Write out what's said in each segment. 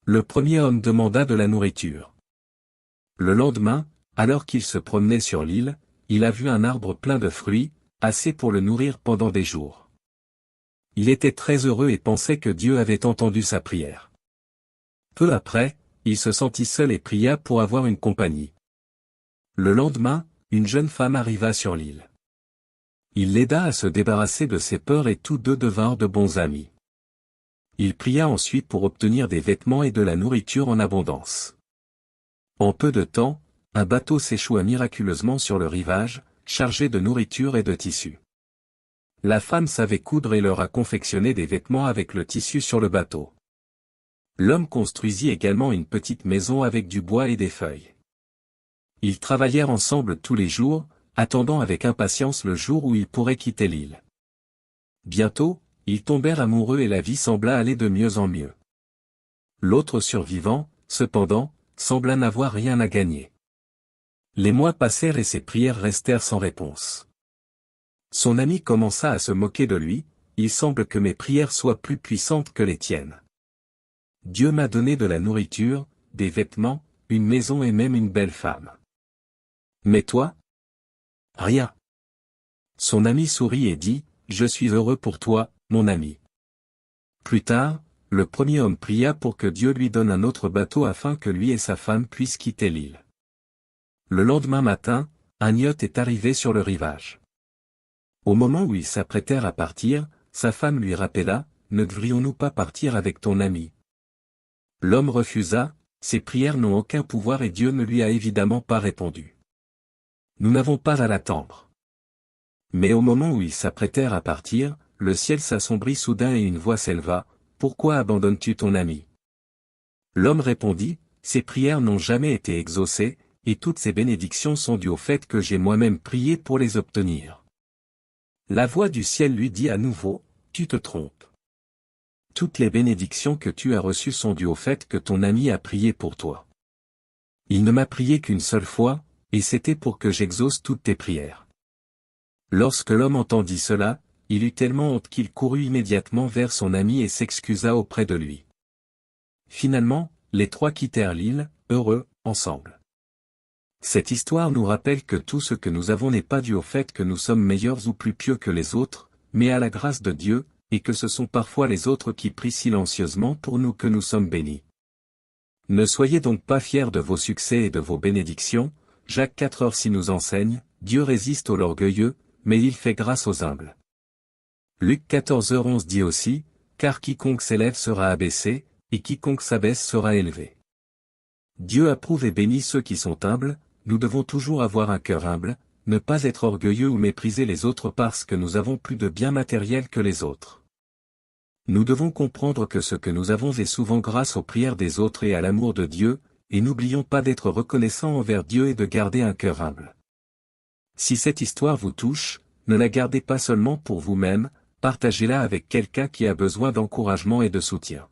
Le premier homme demanda de la nourriture. Le lendemain, alors qu'il se promenait sur l'île, il a vu un arbre plein de fruits, assez pour le nourrir pendant des jours. Il était très heureux et pensait que Dieu avait entendu sa prière. Peu après, il se sentit seul et pria pour avoir une compagnie. Le lendemain, une jeune femme arriva sur l'île. Il l'aida à se débarrasser de ses peurs et tous deux devinrent de bons amis. Il pria ensuite pour obtenir des vêtements et de la nourriture en abondance. En peu de temps, un bateau s'échoua miraculeusement sur le rivage, chargé de nourriture et de tissus. La femme savait coudre et leur a confectionné des vêtements avec le tissu sur le bateau. L'homme construisit également une petite maison avec du bois et des feuilles. Ils travaillèrent ensemble tous les jours, attendant avec impatience le jour où ils pourraient quitter l'île. Bientôt, ils tombèrent amoureux et la vie sembla aller de mieux en mieux. L'autre survivant, cependant, sembla n'avoir rien à gagner. Les mois passèrent et ses prières restèrent sans réponse. Son ami commença à se moquer de lui, « Il semble que mes prières soient plus puissantes que les tiennes. Dieu m'a donné de la nourriture, des vêtements, une maison et même une belle femme. Mais toi? Rien. » Son ami sourit et dit, « Je suis heureux pour toi, mon ami. » Plus tard, le premier homme pria pour que Dieu lui donne un autre bateau afin que lui et sa femme puissent quitter l'île. Le lendemain matin, un yacht est arrivé sur le rivage. Au moment où ils s'apprêtèrent à partir, sa femme lui rappela, « Ne devrions-nous pas partir avec ton ami ?» L'homme refusa, ses prières n'ont aucun pouvoir et Dieu ne lui a évidemment pas répondu. Nous n'avons pas à l'attendre. Mais au moment où ils s'apprêtèrent à partir, le ciel s'assombrit soudain et une voix s'éleva, « Pourquoi abandonnes-tu ton ami ?» L'homme répondit, « Ses prières n'ont jamais été exaucées, et toutes ces bénédictions sont dues au fait que j'ai moi-même prié pour les obtenir. » La voix du ciel lui dit à nouveau, « Tu te trompes. Toutes les bénédictions que tu as reçues sont dues au fait que ton ami a prié pour toi. Il ne m'a prié qu'une seule fois, et c'était pour que j'exauce toutes tes prières. » Lorsque l'homme entendit cela, il eut tellement honte qu'il courut immédiatement vers son ami et s'excusa auprès de lui. Finalement, les trois quittèrent l'île, heureux, ensemble. Cette histoire nous rappelle que tout ce que nous avons n'est pas dû au fait que nous sommes meilleurs ou plus pieux que les autres, mais à la grâce de Dieu, et que ce sont parfois les autres qui prient silencieusement pour nous que nous sommes bénis. Ne soyez donc pas fiers de vos succès et de vos bénédictions, Jacques 4:6 nous enseigne, Dieu résiste aux orgueilleux, mais il fait grâce aux humbles. Luc 14:11 dit aussi, car quiconque s'élève sera abaissé, et quiconque s'abaisse sera élevé. Dieu approuve et bénit ceux qui sont humbles. Nous devons toujours avoir un cœur humble, ne pas être orgueilleux ou mépriser les autres parce que nous avons plus de biens matériels que les autres. Nous devons comprendre que ce que nous avons est souvent grâce aux prières des autres et à l'amour de Dieu, et n'oublions pas d'être reconnaissants envers Dieu et de garder un cœur humble. Si cette histoire vous touche, ne la gardez pas seulement pour vous-même, partagez-la avec quelqu'un qui a besoin d'encouragement et de soutien.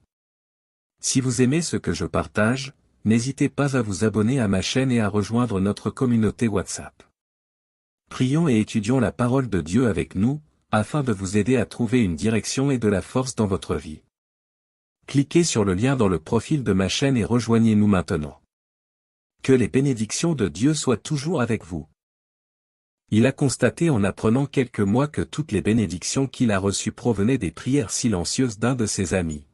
Si vous aimez ce que je partage, n'hésitez pas à vous abonner à ma chaîne et à rejoindre notre communauté WhatsApp. Prions et étudions la parole de Dieu avec nous, afin de vous aider à trouver une direction et de la force dans votre vie. Cliquez sur le lien dans le profil de ma chaîne et rejoignez-nous maintenant. Que les bénédictions de Dieu soient toujours avec vous. Il a constaté en apprenant quelques mois que toutes les bénédictions qu'il a reçues provenaient des prières silencieuses d'un de ses amis.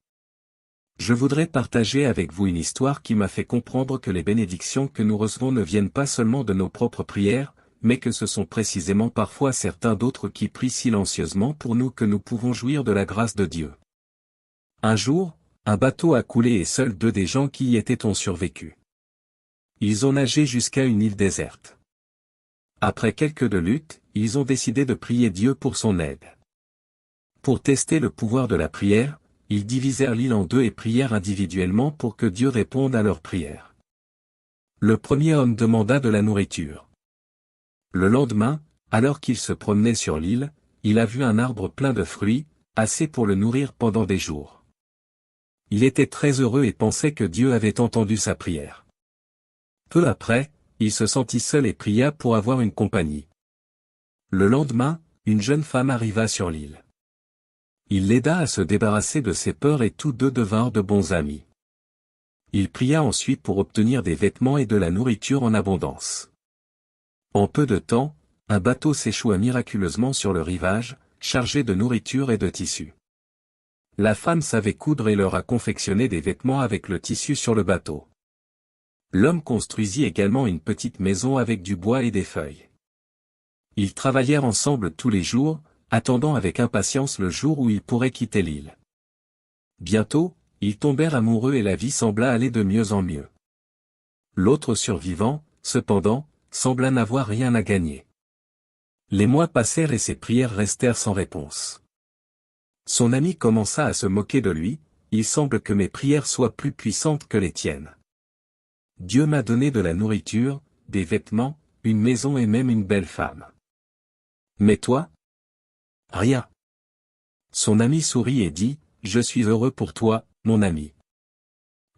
Je voudrais partager avec vous une histoire qui m'a fait comprendre que les bénédictions que nous recevons ne viennent pas seulement de nos propres prières, mais que ce sont précisément parfois certains d'autres qui prient silencieusement pour nous que nous pouvons jouir de la grâce de Dieu. Un jour, un bateau a coulé et seuls deux des gens qui y étaient ont survécu. Ils ont nagé jusqu'à une île déserte. Après quelques de luttes, ils ont décidé de prier Dieu pour son aide. Pour tester le pouvoir de la prière, ils divisèrent l'île en deux et prièrent individuellement pour que Dieu réponde à leurs prières. Le premier homme demanda de la nourriture. Le lendemain, alors qu'il se promenait sur l'île, il a vu un arbre plein de fruits, assez pour le nourrir pendant des jours. Il était très heureux et pensait que Dieu avait entendu sa prière. Peu après, il se sentit seul et pria pour avoir une compagnie. Le lendemain, une jeune femme arriva sur l'île. Il l'aida à se débarrasser de ses peurs et tous deux devinrent de bons amis. Il pria ensuite pour obtenir des vêtements et de la nourriture en abondance. En peu de temps, un bateau s'échoua miraculeusement sur le rivage, chargé de nourriture et de tissus. La femme savait coudre et leur a confectionné des vêtements avec le tissu sur le bateau. L'homme construisit également une petite maison avec du bois et des feuilles. Ils travaillèrent ensemble tous les jours, attendant avec impatience le jour où ils pourraient quitter l'île. Bientôt, ils tombèrent amoureux et la vie sembla aller de mieux en mieux. L'autre survivant, cependant, sembla n'avoir rien à gagner. Les mois passèrent et ses prières restèrent sans réponse. Son ami commença à se moquer de lui, « Il semble que mes prières soient plus puissantes que les tiennes. Dieu m'a donné de la nourriture, des vêtements, une maison et même une belle femme. Mais toi? Rien. » Son ami sourit et dit, « Je suis heureux pour toi, mon ami. »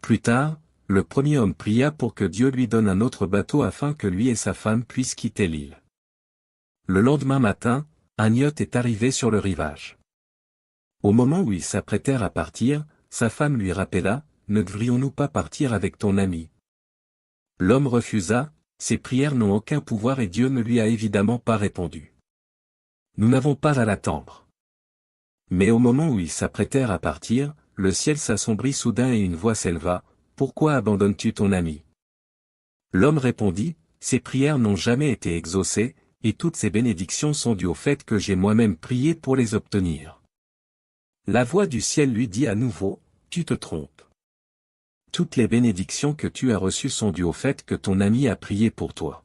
Plus tard, le premier homme pria pour que Dieu lui donne un autre bateau afin que lui et sa femme puissent quitter l'île. Le lendemain matin, un yacht est arrivé sur le rivage. Au moment où ils s'apprêtèrent à partir, sa femme lui rappela, « Ne devrions-nous pas partir avec ton ami ?» L'homme refusa, ses prières n'ont aucun pouvoir et Dieu ne lui a évidemment pas répondu. Nous n'avons pas à l'attendre. Mais au moment où ils s'apprêtèrent à partir, le ciel s'assombrit soudain et une voix s'éleva, « Pourquoi abandonnes-tu ton ami ?» L'homme répondit, « Ses prières n'ont jamais été exaucées, et toutes ces bénédictions sont dues au fait que j'ai moi-même prié pour les obtenir. » La voix du ciel lui dit à nouveau, « Tu te trompes. Toutes les bénédictions que tu as reçues sont dues au fait que ton ami a prié pour toi.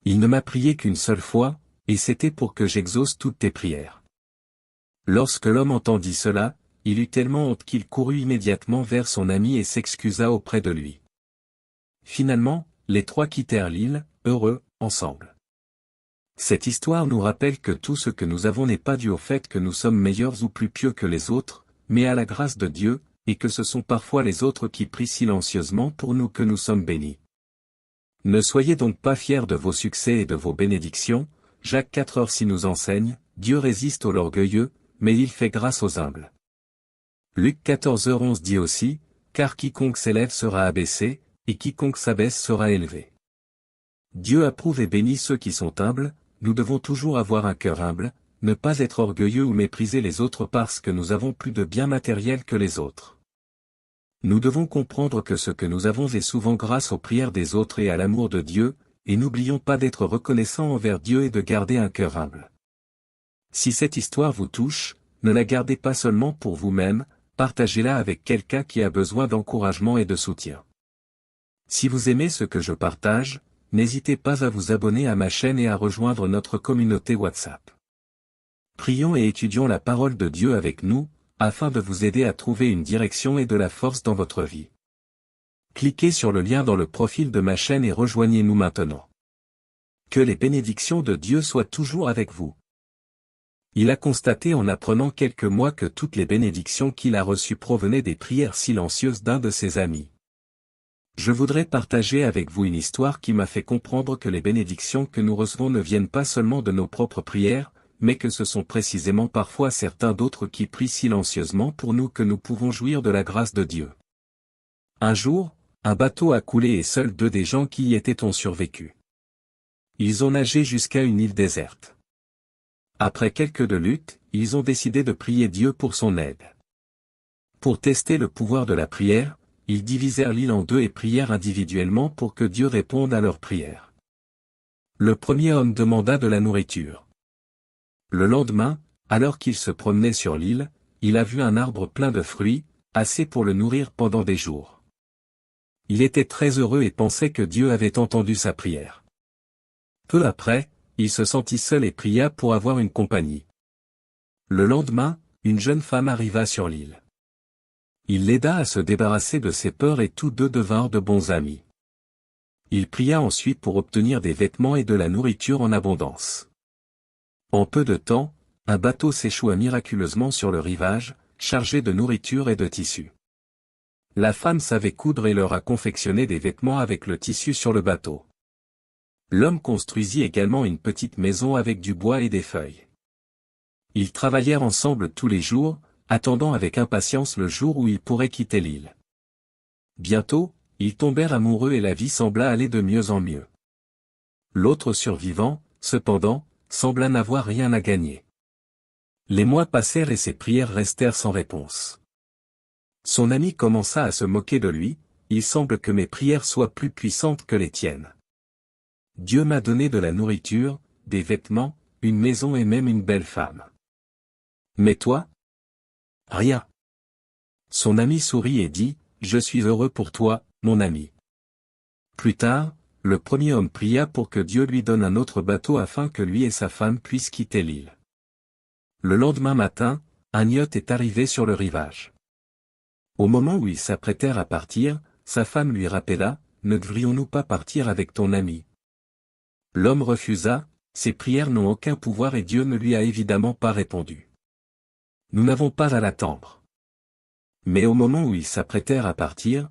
Il ne m'a prié qu'une seule fois, et c'était pour que j'exauce toutes tes prières. » Lorsque l'homme entendit cela, il eut tellement honte qu'il courut immédiatement vers son ami et s'excusa auprès de lui. Finalement, les trois quittèrent l'île, heureux, ensemble. Cette histoire nous rappelle que tout ce que nous avons n'est pas dû au fait que nous sommes meilleurs ou plus pieux que les autres, mais à la grâce de Dieu, et que ce sont parfois les autres qui prient silencieusement pour nous que nous sommes bénis. Ne soyez donc pas fiers de vos succès et de vos bénédictions, Jacques 4:6 nous enseigne, Dieu résiste aux orgueilleux, mais il fait grâce aux humbles. Luc 14:11 dit aussi, car quiconque s'élève sera abaissé, et quiconque s'abaisse sera élevé. Dieu approuve et bénit ceux qui sont humbles, nous devons toujours avoir un cœur humble, ne pas être orgueilleux ou mépriser les autres parce que nous avons plus de biens matériels que les autres. Nous devons comprendre que ce que nous avons est souvent grâce aux prières des autres et à l'amour de Dieu, et n'oublions pas d'être reconnaissants envers Dieu et de garder un cœur humble. Si cette histoire vous touche, ne la gardez pas seulement pour vous-même, partagez-la avec quelqu'un qui a besoin d'encouragement et de soutien. Si vous aimez ce que je partage, n'hésitez pas à vous abonner à ma chaîne et à rejoindre notre communauté WhatsApp. Prions et étudions la parole de Dieu avec nous, afin de vous aider à trouver une direction et de la force dans votre vie. Cliquez sur le lien dans le profil de ma chaîne et rejoignez-nous maintenant. Que les bénédictions de Dieu soient toujours avec vous. Il a constaté en apprenant quelques mois que toutes les bénédictions qu'il a reçues provenaient des prières silencieuses d'un de ses amis. Je voudrais partager avec vous une histoire qui m'a fait comprendre que les bénédictions que nous recevons ne viennent pas seulement de nos propres prières, mais que ce sont précisément parfois certains d'autres qui prient silencieusement pour nous que nous pouvons jouir de la grâce de Dieu. Un jour, un bateau a coulé et seuls deux des gens qui y étaient ont survécu. Ils ont nagé jusqu'à une île déserte. Après quelques de luttes, ils ont décidé de prier Dieu pour son aide. Pour tester le pouvoir de la prière, ils divisèrent l'île en deux et prièrent individuellement pour que Dieu réponde à leurs prières. Le premier homme demanda de la nourriture. Le lendemain, alors qu'il se promenait sur l'île, il a vu un arbre plein de fruits, assez pour le nourrir pendant des jours. Il était très heureux et pensait que Dieu avait entendu sa prière. Peu après, il se sentit seul et pria pour avoir une compagnie. Le lendemain, une jeune femme arriva sur l'île. Il l'aida à se débarrasser de ses peurs et tous deux devinrent de bons amis. Il pria ensuite pour obtenir des vêtements et de la nourriture en abondance. En peu de temps, un bateau s'échoua miraculeusement sur le rivage, chargé de nourriture et de tissus. La femme savait coudre et leur a confectionné des vêtements avec le tissu sur le bateau. L'homme construisit également une petite maison avec du bois et des feuilles. Ils travaillèrent ensemble tous les jours, attendant avec impatience le jour où ils pourraient quitter l'île. Bientôt, ils tombèrent amoureux et la vie sembla aller de mieux en mieux. L'autre survivant, cependant, sembla n'avoir rien à gagner. Les mois passèrent et ses prières restèrent sans réponse. Son ami commença à se moquer de lui, il semble que mes prières soient plus puissantes que les tiennes. Dieu m'a donné de la nourriture, des vêtements, une maison et même une belle femme. Mais toi? Rien. Son ami sourit et dit, je suis heureux pour toi, mon ami. Plus tard, le premier homme pria pour que Dieu lui donne un autre bateau afin que lui et sa femme puissent quitter l'île. Le lendemain matin, un yacht est arrivé sur le rivage. Au moment où ils s'apprêtèrent à partir, sa femme lui rappela, ne devrions-nous pas partir avec ton ami? L'homme refusa, ses prières n'ont aucun pouvoir et Dieu ne lui a évidemment pas répondu. Nous n'avons pas à l'attendre. Mais au moment où ils s'apprêtèrent à partir,